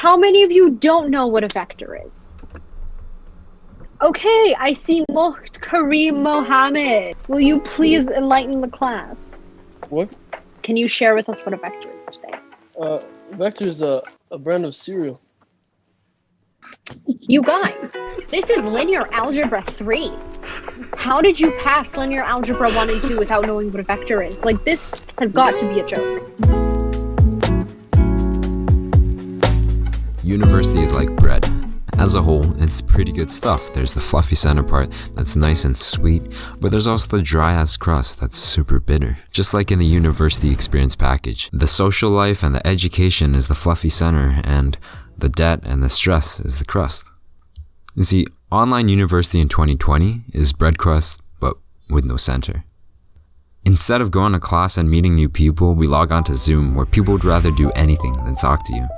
How many of you don't know what a vector is? Okay, I see Kareem Mohammed. Will you please enlighten the class? What? Can you share with us what a vector is today? Vector is a brand of cereal. You guys, this is linear algebra 3. How did you pass linear algebra 1 and 2 without knowing what a vector is? Like, this has got to be a joke. University is like bread. As a whole, it's pretty good stuff. There's the fluffy center part that's nice and sweet, but there's also the dry-ass crust that's super bitter. Just like in the university experience package, the social life and the education is the fluffy center, and the debt and the stress is the crust. You see, online university in 2020 is bread crust, but with no center. Instead of going to class and meeting new people, we log on to Zoom, where people would rather do anything than talk to you.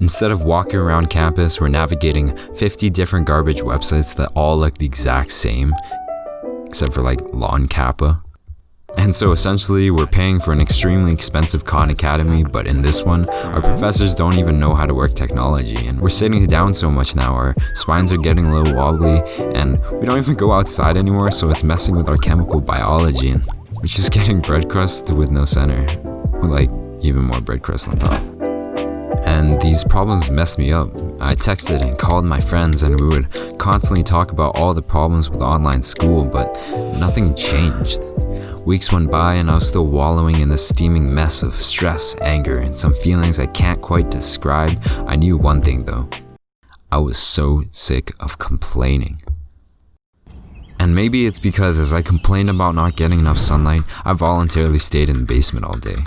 Instead of walking around campus, we're navigating 50 different garbage websites that all look the exact same, except for like Lawn Kappa. And so essentially, we're paying for an extremely expensive Khan Academy, but in this one, our professors don't even know how to work technology, and we're sitting down so much now, our spines are getting a little wobbly, and we don't even go outside anymore, so it's messing with our chemical biology, and we're just getting bread crust with no center, with like even more bread crust on top. And these problems messed me up. I texted and called my friends, and we would constantly talk about all the problems with online school, but nothing changed. Weeks went by and I was still wallowing in this steaming mess of stress, anger, and some feelings I can't quite describe. I knew one thing though. I was so sick of complaining. And maybe it's because as I complained about not getting enough sunlight, I voluntarily stayed in the basement all day.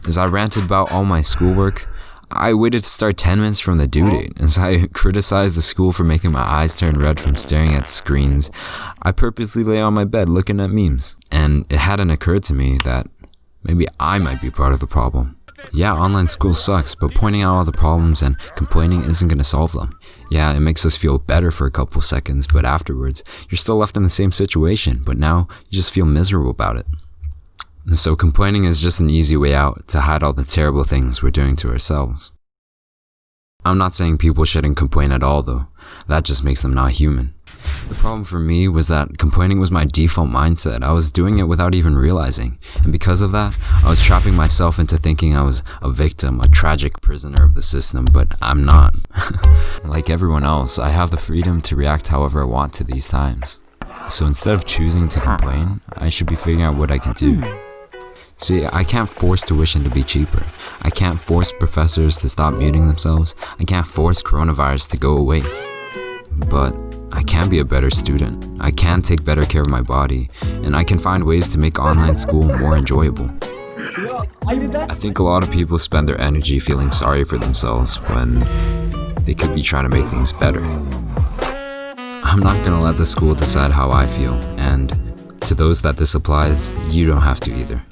As I ranted about all my schoolwork, I waited to start 10 minutes from the due date. As I criticized the school for making my eyes turn red from staring at screens, I purposely lay on my bed looking at memes. And it hadn't occurred to me that maybe I might be part of the problem. Yeah, online school sucks, but pointing out all the problems and complaining isn't going to solve them. Yeah, it makes us feel better for a couple seconds, but afterwards, you're still left in the same situation, but now you just feel miserable about it. And so complaining is just an easy way out to hide all the terrible things we're doing to ourselves. I'm not saying people shouldn't complain at all though. That just makes them not human. The problem for me was that complaining was my default mindset. I was doing it without even realizing. And because of that, I was trapping myself into thinking I was a victim, a tragic prisoner of the system, but I'm not. Like everyone else, I have the freedom to react however I want to these times. So instead of choosing to complain, I should be figuring out what I can do. See, I can't force tuition to be cheaper. I can't force professors to stop muting themselves. I can't force coronavirus to go away. But I can be a better student. I can take better care of my body. And I can find ways to make online school more enjoyable. I think a lot of people spend their energy feeling sorry for themselves when they could be trying to make things better. I'm not gonna let the school decide how I feel, and to those that this applies, you don't have to either.